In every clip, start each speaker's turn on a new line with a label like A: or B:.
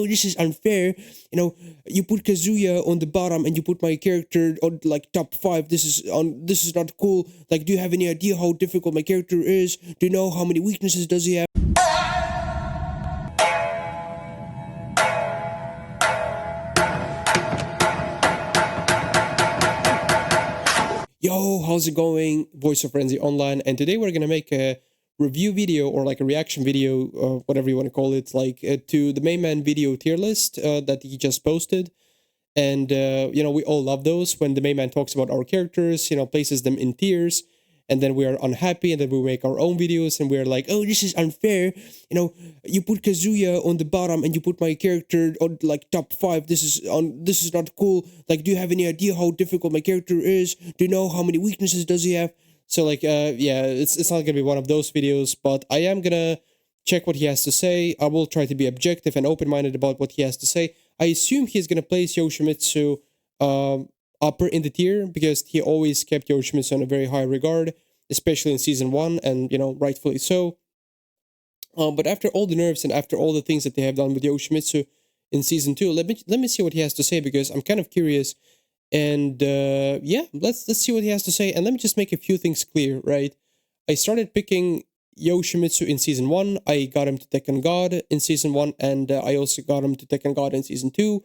A: oh, this is unfair. You put Kazuya on the bottom and you put my character on like top 5. This is not cool. Like, do you have any idea how difficult my character is? Do you know how many weaknesses does he have? Yo, how's it going? Voice of Frenzy Online, and today we're gonna make a review video or like a reaction video, whatever you want to call it, like to the main man video tier list that he just posted. And we all love those when the main man talks about our characters, places them in tiers, and then we are unhappy, and then we make our own videos, and we're like, oh, this is unfair. You put Kazuya on the bottom, and you put my character on like top 5. This is not cool. Like, do you have any idea how difficult my character is? Do you know how many weaknesses does he have? So like, yeah, it's not gonna be one of those videos, but I am gonna check what he has to say. I will try to be objective and open-minded about what he has to say. I assume he's gonna place Yoshimitsu upper in the tier, because he always kept Yoshimitsu in a very high regard, especially in season 1, and rightfully so. But after all the nerfs and after all the things that they have done with Yoshimitsu in season 2, let me see what he has to say, because I'm kind of curious. And yeah, let's see what he has to say. And let me just make a few things clear, right? I started picking Yoshimitsu in season 1. I got him to Tekken God in season 1, and I also got him to Tekken God in season 2.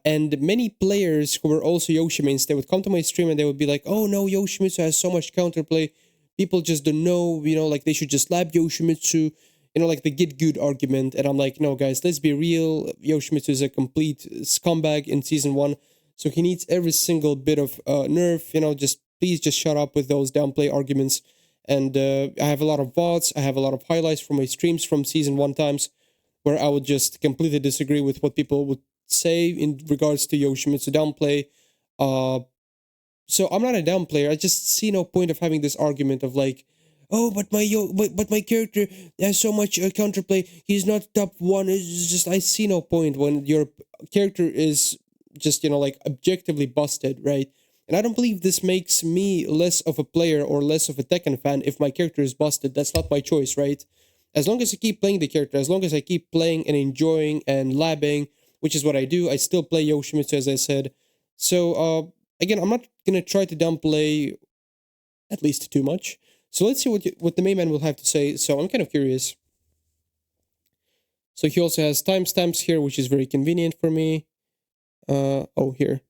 A: And many players who were also Yoshi mains, they would come to my stream and they would be like, oh no, Yoshimitsu has so much counterplay. People just don't know, like they should just lab Yoshimitsu, like the get good argument. And I'm like, no guys, let's be real. Yoshimitsu is a complete scumbag in season 1. So he needs every single bit of nerf, please just shut up with those downplay arguments. And I have a lot of VODs, I have a lot of highlights from my streams from season 1 times, where I would just completely disagree with what people would say in regards to Yoshimitsu downplay. So I'm not a downplayer. I just see no point of having this argument of like, oh, but my character has so much counterplay. He's not top 1. It's just, I see no point when your character is just like objectively busted, right? And I don't believe this makes me less of a player or less of a Tekken fan if my character is busted. That's not my choice, right? As long as I keep playing the character, as long as I keep playing and enjoying and labbing, which is what I do, I still play Yoshimitsu, as I said. So, again, I'm not gonna try to downplay at least too much. So let's see what the main man will have to say. So I'm kind of curious. So he also has timestamps here, which is very convenient for me. Oh, here.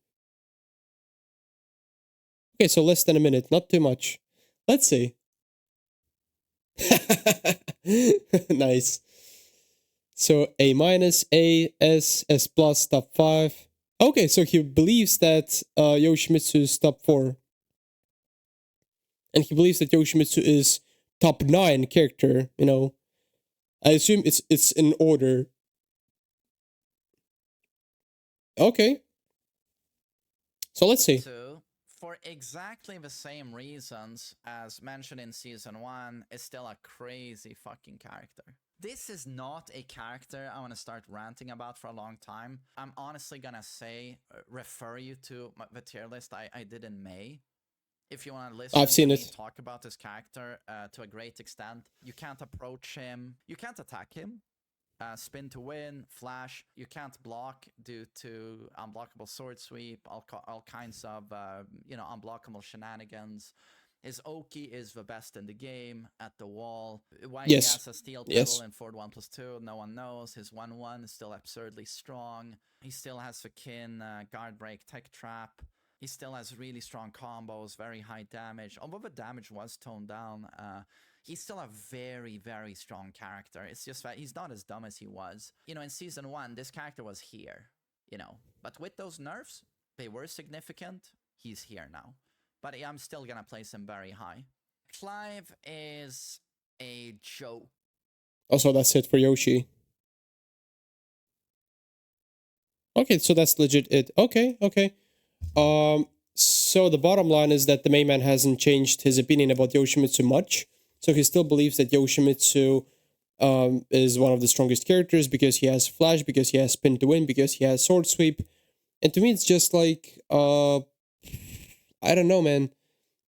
A: Okay, so less than a minute, not too much. Let's see. Nice. So A minus, A, S, S plus, top 5. Okay, so he believes that Yoshimitsu is top 4. And he believes that Yoshimitsu is top 9 character, I assume it's in order. Okay. So let's see.
B: For exactly the same reasons as mentioned in season 1, is still a crazy fucking character. This is not a character I want to start ranting about for a long time. I'm honestly gonna say, refer you to the tier list I did in May. If you want to listen
A: I've seen
B: to
A: it.
B: me talk about this character to a great extent, you can't approach him, you can't attack him. Spin to win, flash, you can't block due to unblockable sword sweep, all kinds of, unblockable shenanigans. His Oki is the best in the game at the wall. Why he has a steel pedal in forward 1+2, no one knows. His 1-1 is still absurdly strong. He still has the Kin guard break tech trap. He still has really strong combos, very high damage. Although the damage was toned down, he's still a very, very strong character. It's just that he's not as dumb as he was. In season 1, this character was here, But with those nerfs, they were significant. He's here now. But I'm still gonna place him very high. Clive is a joke.
A: Also, that's it for Yoshi. Okay, so that's legit it. Okay. So the bottom line is that the main man hasn't changed his opinion about Yoshimitsu much. So he still believes that Yoshimitsu is one of the strongest characters because he has flash, because he has spin to win, because he has sword sweep. And to me, it's just like, I don't know, man.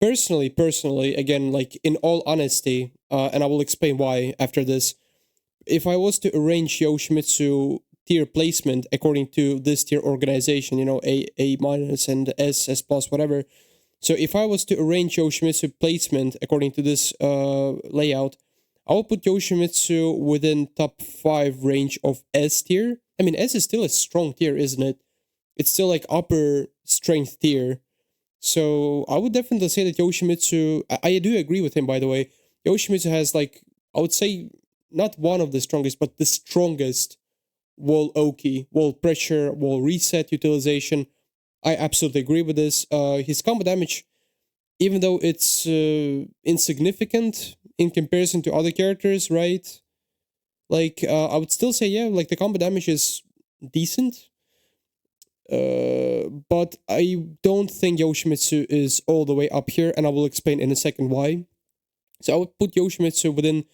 A: Personally, again, like in all honesty, and I will explain why after this. If I was to arrange Yoshimitsu tier placement according to this tier organization, you know, A minus and S plus, whatever. So if I was to arrange Yoshimitsu placement according to this layout, I will put Yoshimitsu within top 5 range of S tier. I mean, S is still a strong tier, isn't it? It's still like upper strength tier. So I would definitely say that Yoshimitsu, I do agree with him, by the way. Yoshimitsu has, like, I would say not one of the strongest, but the strongest wall Oki, wall pressure, wall reset utilization. I absolutely agree with this. His combo damage, even though it's insignificant in comparison to other characters, right? Like, I would still say, yeah, like the combo damage is decent. But I don't think Yoshimitsu is all the way up here, and I will explain in a second why. So I would put Yoshimitsu within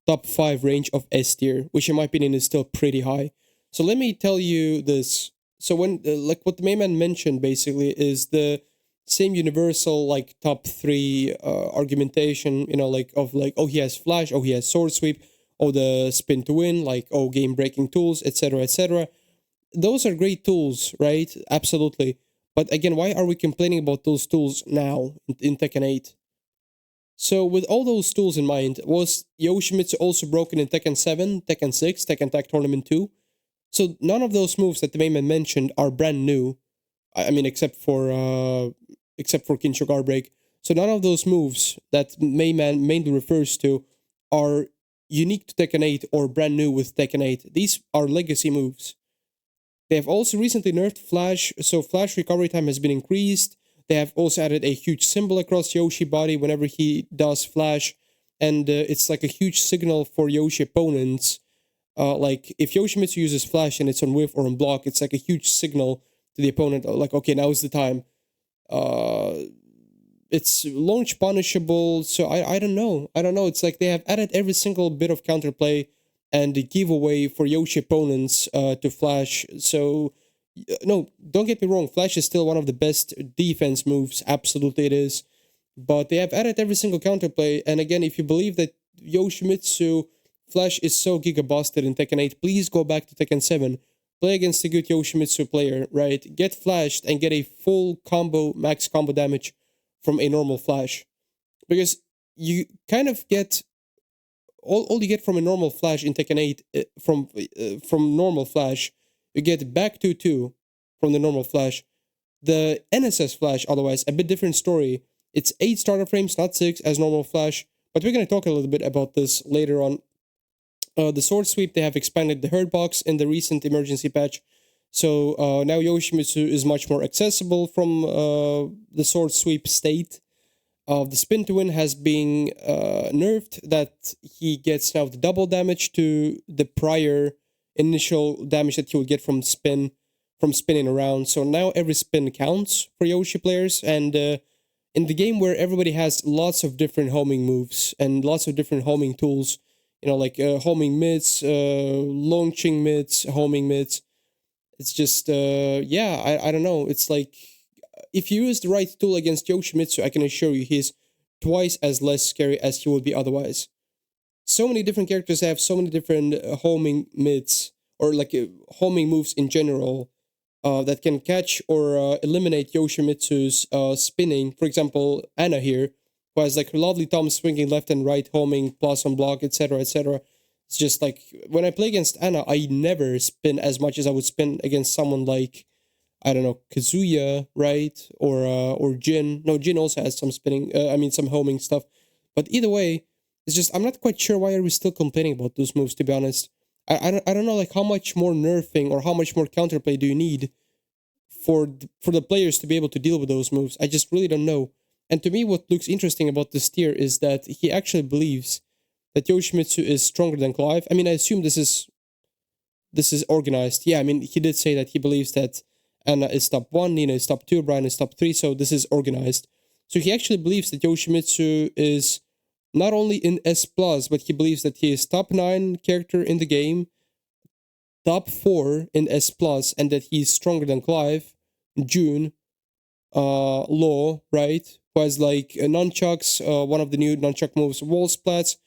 A: top 5 range of S tier, which in my opinion is still pretty high. So let me tell you this. So when, like what the main man mentioned basically is the same universal like top 3 argumentation, you know, like of like, oh, he has flash, oh, he has sword sweep, oh, the spin to win, like, oh, game breaking tools, etc., etc. Those are great tools, right? Absolutely. But again, why are we complaining about those tools now in Tekken 8? So with all those tools in mind, was Yoshimitsu also broken in Tekken 7, Tekken 6, Tekken Tag Tournament 2? So none of those moves that the main man mentioned are brand new. I mean, except for Kinsho Guard Break. So none of those moves that main man mainly refers to are unique to Tekken 8 or brand new with Tekken 8. These are legacy moves. They have also recently nerfed Flash, so Flash recovery time has been increased. They have also added a huge symbol across Yoshi body whenever he does Flash, and it's like a huge signal for Yoshi opponents. Like, if Yoshimitsu uses Flash and it's on whiff or on block, it's like a huge signal to the opponent, like, okay, now is the time. It's launch punishable, so I don't know. It's like they have added every single bit of counterplay and the giveaway for Yoshi opponents to Flash. So, no, don't get me wrong, Flash is still one of the best defense moves, absolutely it is. But they have added every single counterplay, and again, if you believe that Yoshimitsu Flash is so giga-busted in Tekken 8, please go back to Tekken 7, play against a good Yoshimitsu player, right? Get flashed and get a full combo, max combo damage from a normal Flash. Because you kind of get all you get from a normal Flash in Tekken 8 from normal Flash, you get back 2-2 from the normal Flash. The NSS Flash, otherwise, a bit different story. It's 8 starter frames, not 6, as normal Flash. But we're going to talk a little bit about this later on. The sword sweep, they have expanded the hurt box in the recent emergency patch. So now Yoshimitsu is much more accessible from the sword sweep state. The spin to win has been nerfed, that he gets now the double damage to the prior initial damage that he would get from spinning around. So now every spin counts for Yoshi players, and in the game where everybody has lots of different homing moves and lots of different homing tools, you know, like homing mids, launching mids, homing mids, it's just, yeah, I don't know. It's like, if you use the right tool against Yoshimitsu, I can assure you he's twice as less scary as he would be otherwise. So many different characters have so many different homing mids, or like homing moves in general, that can catch or eliminate Yoshimitsu's spinning. For example, Anna here, who has like her lovely thumb swinging left and right, homing, plus on block, etc., etc. It's just like, when I play against Anna, I never spin as much as I would spin against someone like, I don't know, Kazuya, right? Or Jin. No, Jin also has some spinning, some homing stuff. But either way, it's just, I'm not quite sure why are we still complaining about those moves, to be honest. I don't know, like, how much more nerfing or how much more counterplay do you need for the players to be able to deal with those moves? I just really don't know. And to me, what looks interesting about this tier is that he actually believes that Yoshimitsu is stronger than Clive. I mean, I assume this is organized. Yeah, I mean, he did say that he believes that Anna is top 1, Nina is top 2, Brian is top 3, so this is organized. So he actually believes that Yoshimitsu is not only in S+, but he believes that he is top 9 character in the game, top 4 in S+, and that he's stronger than Clive, June, Law, right? Who has like nunchucks, one of the new nunchuck moves, wall splats,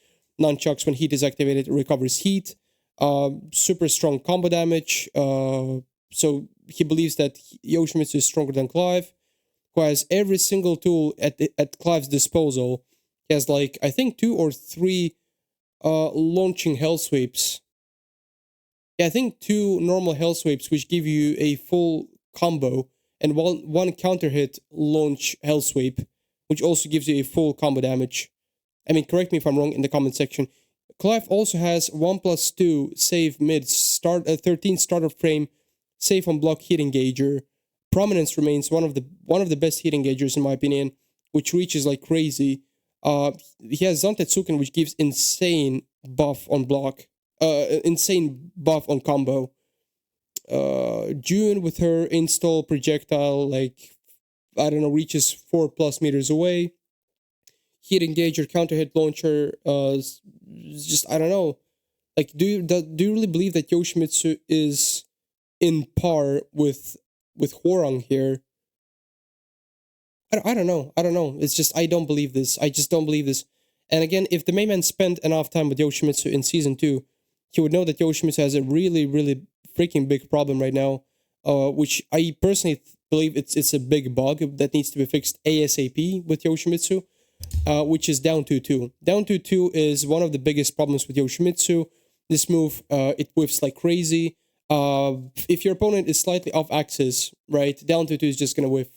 A: nunchucks when heat is activated recovers heat, super strong combo damage. So he believes that Yoshimitsu is stronger than Clive, who has every single tool at Clive's disposal. He has like, I think 2 or 3 launching hell sweeps. Yeah, I think 2 normal hell sweeps, which give you a full combo, and one counter hit launch hell sweep, which also gives you a full combo damage. I mean, correct me if I'm wrong in the comment section. Clive also has 1+2 save mid, 13 starter frame, safe on block hit engager. Prominence remains one of the best hit engagers in my opinion, which reaches like crazy. He has Zantetsuken, which gives insane buff on block, insane buff on combo. June with her install projectile, like, I don't know, reaches 4+ meters away. Hit engager, counter hit launcher, just, I don't know. Like, do you really believe that Yoshimitsu is in par with Hwoarang here? I don't know. It's just, I don't believe this. I just don't believe this. And again, if the main man spent enough time with Yoshimitsu in Season 2, he would know that Yoshimitsu has a really, really freaking big problem right now, which I personally believe it's a big bug that needs to be fixed ASAP with Yoshimitsu, which is down 2-2. Down 2-2 is one of the biggest problems with Yoshimitsu. This move, it whiffs like crazy. If your opponent is slightly off axis, right, down 2-2 is just gonna whiff.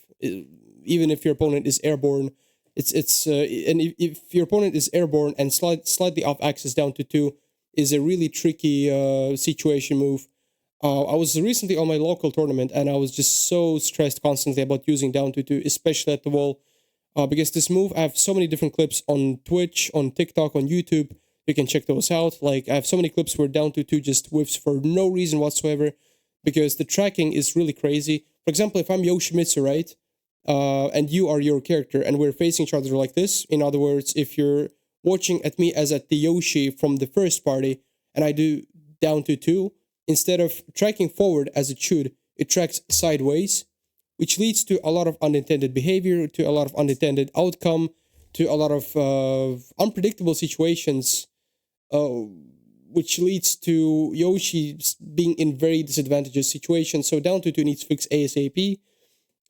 A: Even if your opponent is airborne, and if your opponent is airborne and slightly off axis, down 2-2 is a really tricky situation move. I was recently on my local tournament and I was just so stressed constantly about using down 2-2, especially at the wall, because this move, I have so many different clips on Twitch, on TikTok, on YouTube. You can check those out. Like, I have so many clips where down 2-2 just whiffs for no reason whatsoever, because the tracking is really crazy. For example, if I'm Yoshimitsu, right, and you are your character, and we're facing each other like this. In other words, if you're watching at me as at the Yoshi from the first party, and I do down 2-2, instead of tracking forward as it should, it tracks sideways, which leads to a lot of unintended behavior, to a lot of unintended outcome, to a lot of unpredictable situations, which leads to Yoshi being in very disadvantageous situations. So down 2-2 needs to fix ASAP.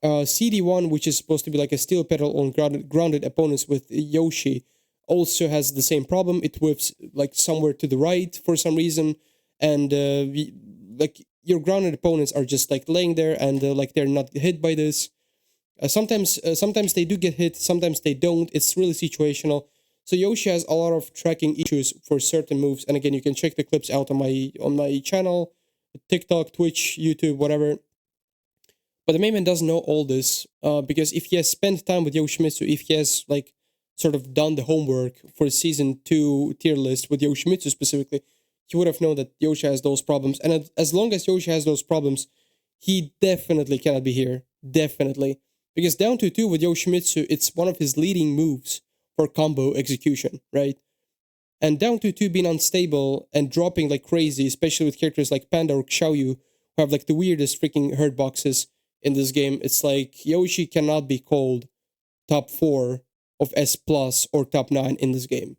A: CD1, which is supposed to be like a steel pedal on grounded opponents with Yoshi, also has the same problem. It whiffs like somewhere to the right for some reason, and like your grounded opponents are just like laying there and like they're not hit by this. Sometimes they do get hit, sometimes they don't. It's really situational. So Yoshi has a lot of tracking issues for certain moves, and again, you can check the clips out on my channel, TikTok, Twitch, YouTube, whatever. But the main man doesn't know all this, because if he has spent time with Yoshimitsu, if he has like sort of done the homework for Season 2 tier list with Yoshimitsu specifically, he would have known that Yoshi has those problems. And as long as Yoshi has those problems, he definitely cannot be here. Definitely. Because down 2-2 with Yoshimitsu, it's one of his leading moves for combo execution, right? And down 2-2 being unstable and dropping like crazy, especially with characters like Panda or Xiaoyu, who have like the weirdest freaking hurt boxes in this game. It's like Yoshi cannot be called top 4 of S+ or top 9 in this game.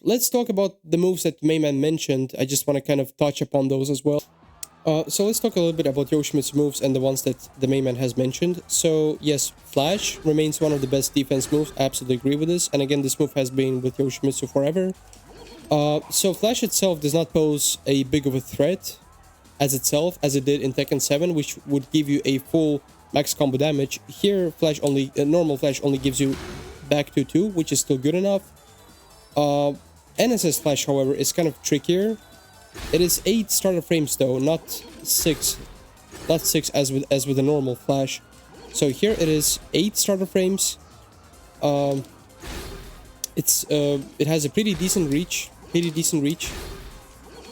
A: Let's talk about the moves that Mayman mentioned. I just want to kind of touch upon those as well. So let's talk a little bit about Yoshimitsu's moves and the ones that the Mayman has mentioned. So yes, Flash remains one of the best defense moves. I absolutely agree with this. And again, this move has been with Yoshimitsu forever. So Flash itself does not pose a big of a threat as it did in Tekken 7, which would give you a full max combo damage. Here, normal Flash only gives you back 2-2, which is still good enough. NSS Flash, however, is kind of trickier. It is 8 starter frames though, not 6. Not 6 as with a normal Flash. So here it is 8 starter frames. It has a pretty decent reach.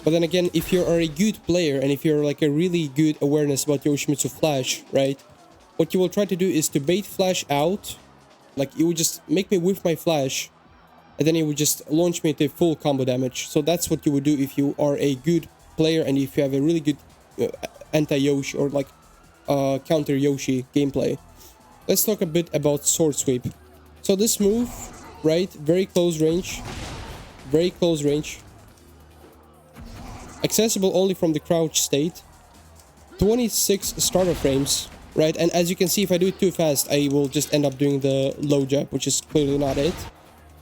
A: But then again, if you are a good player and if you're like a really good awareness about Yoshimitsu Flash, right? What you will try to do is to bait Flash out. Like, you would just make me whiff my Flash, and then it would just launch me to full combo damage. So that's what you would do if you are a good player and if you have a really good anti-Yoshi or like counter Yoshi gameplay. Let's talk a bit about Sword Sweep. So this move, right, very close range, very close range. Accessible only from the crouch state. 26 starter frames, right? And as you can see, if I do it too fast, I will just end up doing the low jab, which is clearly not it.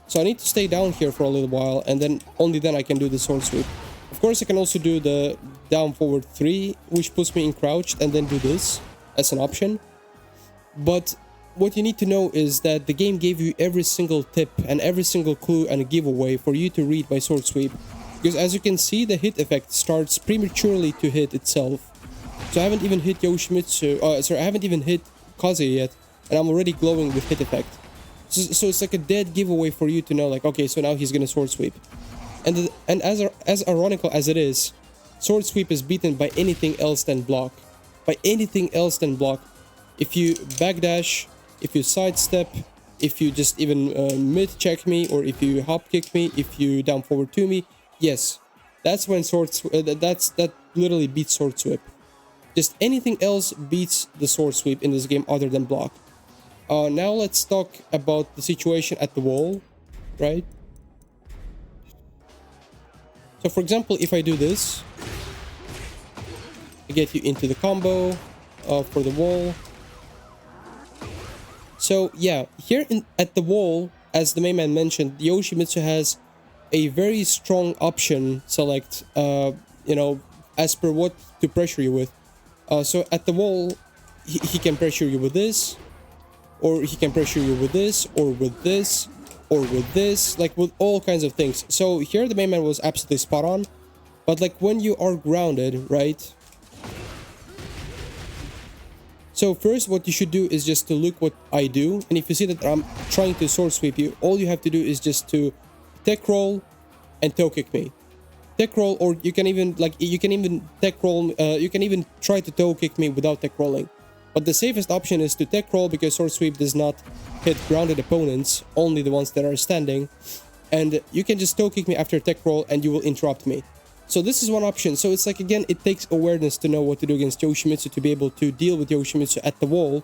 A: So I need to stay down here for a little while, and then only then I can do the sword sweep. Of course, I can also do the down forward 3, which puts me in crouched, and then do this as an option. But what you need to know is that the game gave you every single tip and every single clue and a giveaway for you to read by sword sweep. Because as you can see, the hit effect starts prematurely to hit itself. So I haven't even hit Yoshimitsu, sorry, I haven't even hit Kaze yet, and I'm already glowing with hit effect. So it's like a dead giveaway for you to know, like, okay, so now he's gonna sword sweep. And as ironical as it is, sword sweep is beaten by anything else than block. By anything else than block. If you backdash, if you sidestep, if you just even mid-check me, or if you hop-kick me, if you down forward to me, yes, that's when that literally beats sword sweep. Just anything else beats the sword sweep in this game other than block. Now let's talk about the situation at the wall, right? So for example, if I do this, I get you into the combo for the wall. So yeah, here at the wall, as the main man mentioned, Yoshimitsu has a very strong option select, you know, as per what to pressure you with. So at the wall, he can pressure you with this, or he can pressure you with this, or with this, or with this, like with all kinds of things. So here the main man was absolutely spot on, but like when you are grounded, right? So first what you should do is just to look what I do, and if you see that I'm trying to sword sweep you, all you have to do is just to tech roll and toe kick me. Tech roll, or you can even tech roll, you can even try to toe kick me without tech rolling. But the safest option is to tech roll, because sword sweep does not hit grounded opponents, only the ones that are standing. And you can just toe kick me after tech roll and you will interrupt me. So this is one option. So it's like, again, it takes awareness to know what to do against Yoshimitsu to be able to deal with Yoshimitsu at the wall.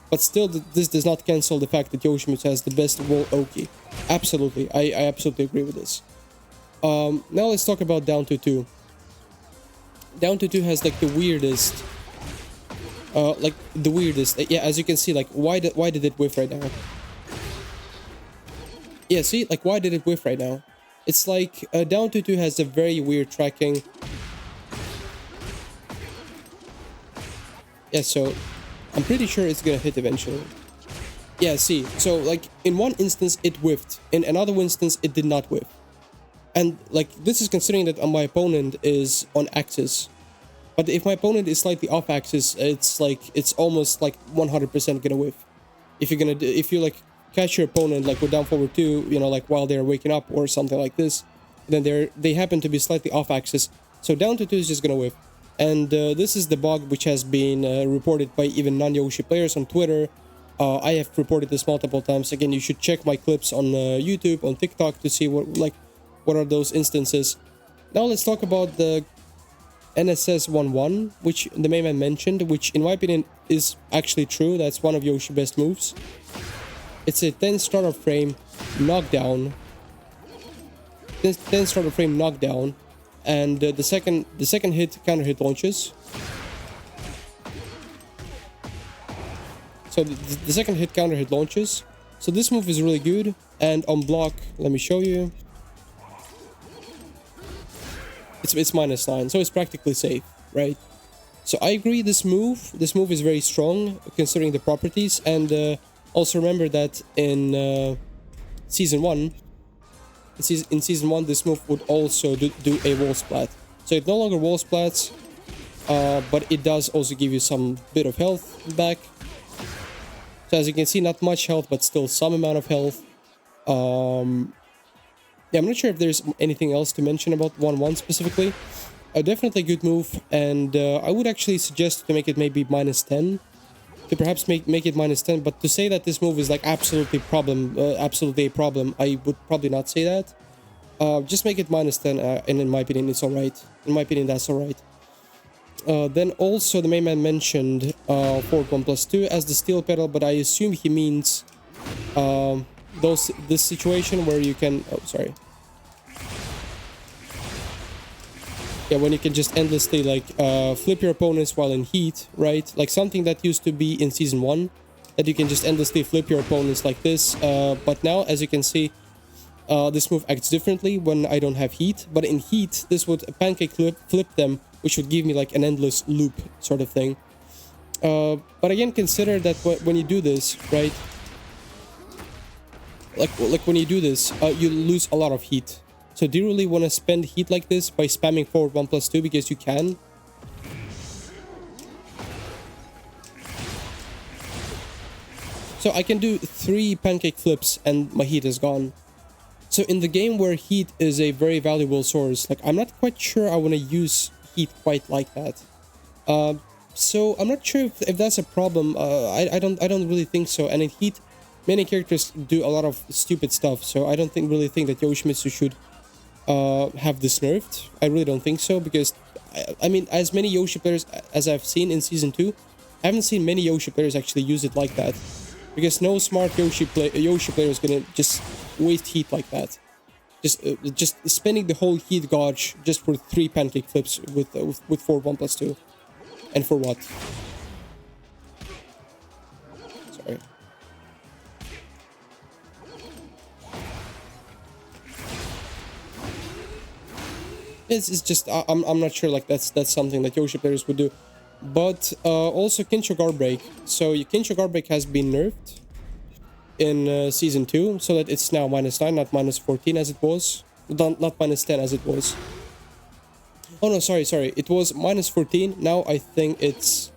A: But still, this does not cancel the fact that Yoshimitsu has the best wall Oki. Absolutely, I absolutely agree with this. Now let's talk about down to 2. Down to 2 has like the weirdest... yeah, as you can see, like, why did it whiff right now? Yeah, see, like, why did it whiff right now? It's like, down to 2 has a very weird tracking. Yeah, so, I'm pretty sure it's gonna hit eventually. Yeah, see, so, like, in one instance, it whiffed. In another instance, it did not whiff. And, like, this is considering that my opponent is on axis. But if my opponent is slightly off axis, it's like, it's almost like 100% gonna whiff. If you like catch your opponent like with down forward 2, you know, like while they're waking up or something like this, then they happen to be slightly off axis. So down to 2 is just gonna whiff. And this is the bug which has been reported by even non-Yoshi players on Twitter. I have reported this multiple times. Again, you should check my clips on YouTube, on TikTok to see what are those instances. Now let's talk about the NSS 1-1, which the main man mentioned, which in my opinion is actually true. That's one of Yoshi's best moves. It's a 10 starter frame knockdown. 10 starter frame knockdown, and the second hit counter hit launches. So the second hit counter hit launches. So this move is really good, and on block, let me show you. It's -9, so it's practically safe, right? So I agree, this move is very strong considering the properties, and also remember that in season 1, this move would also do a wall splat. So it no longer wall splats, but it does also give you some bit of health back. So as you can see, not much health, but still some amount of health. Yeah, I'm not sure if there's anything else to mention about 1-1 specifically. Definitely a good move, and I would actually suggest to make it maybe -10. To perhaps make it -10, but to say that this move is like absolutely a problem, I would probably not say that. Just make it -10, and in my opinion, it's alright. In my opinion, that's alright. Then also the main man mentioned forward 1+2 as the steel pedal, but I assume he means this situation where you can... Oh, sorry. Yeah, when you can just endlessly like flip your opponents while in heat, right? Like something that used to be in season 1, that you can just endlessly flip your opponents like this. But now, as you can see, this move acts differently when I don't have heat. But in heat, this would pancake flip them, which would give me like an endless loop sort of thing. But again, consider that when you do this, right? Like when you do this, you lose a lot of heat. So do you really want to spend heat like this by spamming forward 1+2 because you can? So I can do 3 pancake flips and my heat is gone. So in the game where heat is a very valuable source, like I'm not quite sure I want to use heat quite like that. So I'm not sure if that's a problem. I don't really think so. And in heat, many characters do a lot of stupid stuff. So I don't really think that Yoshimitsu should have this nerfed. I really don't think so, because I mean, as many Yoshi players as I've seen in season 2, I haven't seen many Yoshi players actually use it like that, because no smart Yoshi player is gonna just waste heat like that. Just spending the whole heat gauge just for 3 pancake flips with 4 1+2, and for what? Sorry. It's just I'm not sure like that's something that Yoshi players would do. But also Kincho guard break. So Kincho guard break has been nerfed in season 2, so that it's now -9, not -14 as it was. Not -10 as it was. Oh no, sorry. It was -14. Now I think it's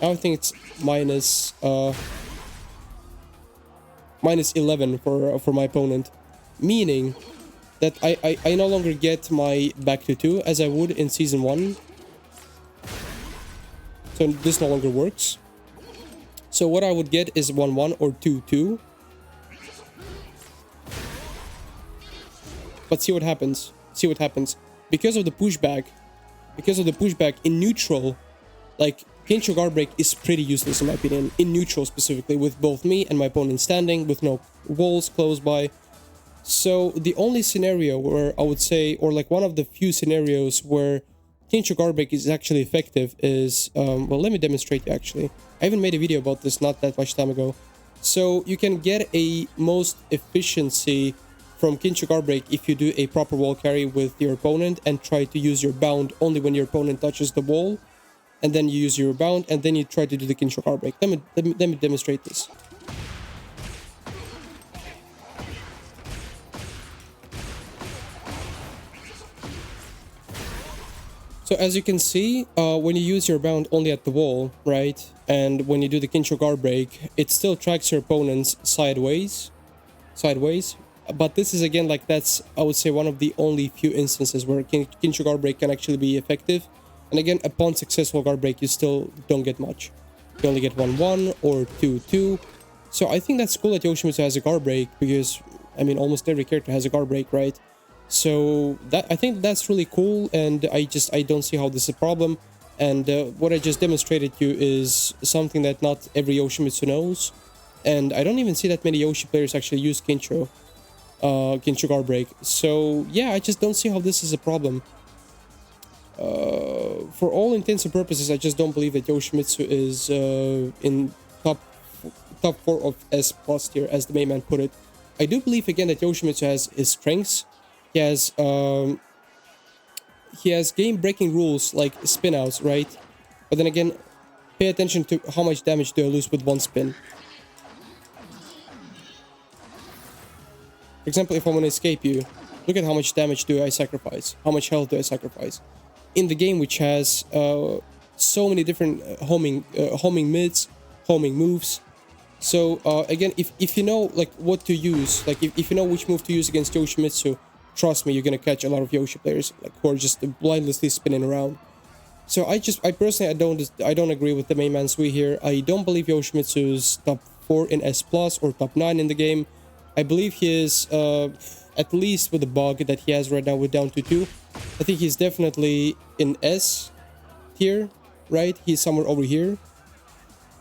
A: -11 for my opponent, meaning that I no longer get my back to 2 as I would in season 1. So this no longer works. So what I would get is 1-1 or 2-2. But see what happens. Because of the pushback in neutral, like Kincho guard break is pretty useless in my opinion. In neutral specifically, with both me and my opponent standing, with no walls close by. So the only scenario where I would say, or like one of the few scenarios where Kincho guard break is actually effective is, well, let me demonstrate you actually. I even made a video about this not that much time ago. So you can get a most efficiency from Kincho guard break if you do a proper wall carry with your opponent and try to use your bound only when your opponent touches the wall, and then you use your bound and then you try to do the Kincho guard break. Let me demonstrate this. So as you can see, when you use your bound only at the wall, right, and when you do the Kincho guard break, it still tracks your opponents sideways. But this is again, like that's, I would say, one of the only few instances where Kincho guard break can actually be effective. And again, upon successful guard break, you still don't get much. You only get 1-1 or 2-2. So I think that's cool that Yoshimitsu has a guard break, because, I mean, almost every character has a guard break, right? So that, I think that's really cool, and I don't see how this is a problem. And what I just demonstrated to you is something that not every Yoshimitsu knows. And I don't even see that many Yoshi players actually use Kincho guard break. So yeah, I just don't see how this is a problem. For all intents and purposes, I just don't believe that Yoshimitsu is in top 4 of S+ tier, as the main man put it. I do believe again that Yoshimitsu has his strengths. He has game-breaking rules like spin-outs, right? But then again, pay attention to how much damage do I lose with one spin. For example, if I want to escape you, look at how much damage do I sacrifice, how much health do I sacrifice. In the game, which has so many different homing mids, homing moves. So again, if you know like what to use, like if you know which move to use against Yoshimitsu, trust me, you're gonna catch a lot of Yoshi players like who are just blindlessly spinning around. So I personally I don't agree with the Themainmanswe here. I don't believe Yoshimitsu's top 4 in S+ or top 9 in the game. I believe he is at least with the bug that he has right now with down to 2. I think he's definitely in S tier, right? He's somewhere over here.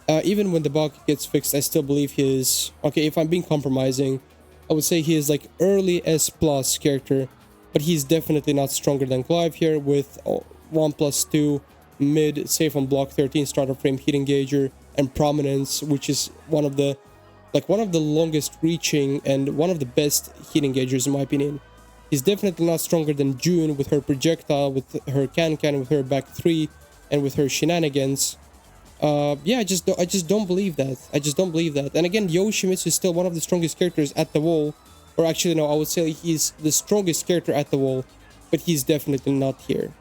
A: Even when the bug gets fixed, I still believe he is... Okay, if I'm being compromising, I would say he is like early S+ character. but he's definitely not stronger than Clive here with 1+2 mid, safe on block, 13 starter frame, heat engager, and prominence, which is one of the longest reaching and one of the best heat engagers in my opinion. He's definitely not stronger than June with her projectile, with her can, with her back 3, and with her shenanigans. Yeah, I just don't believe that. I just don't believe that. And again, Yoshimitsu is still one of the strongest characters at the wall. Or actually, no, I would say he's the strongest character at the wall, but he's definitely not here.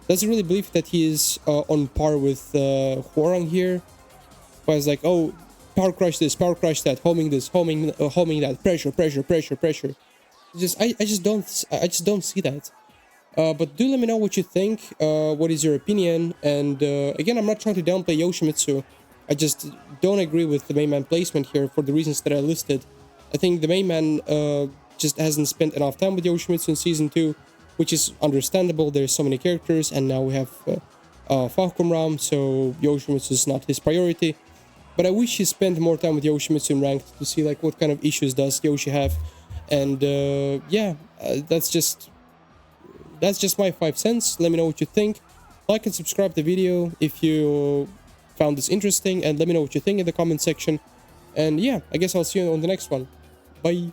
A: Doesn't really believe that he is on par with Hwoarang here. But it's like, oh, power crush this, power crush that, homing this, homing that, pressure. I just don't see that. But do let me know what you think. What is your opinion? And again, I'm not trying to downplay Yoshimitsu. I just don't agree with the main man placement here for the reasons that I listed. I think the main man just hasn't spent enough time with Yoshimitsu in Season 2, which is understandable. There's so many characters, and now we have Falcon Ram, so Yoshimitsu is not his priority. But I wish he spent more time with Yoshimitsu in ranked to see like what kind of issues does Yoshi have. And yeah, that's just my 5 cents. Let me know what you think. Like and subscribe to the video if you found this interesting, and let me know what you think in the comment section. And yeah, I guess I'll see you on the next one. Bye.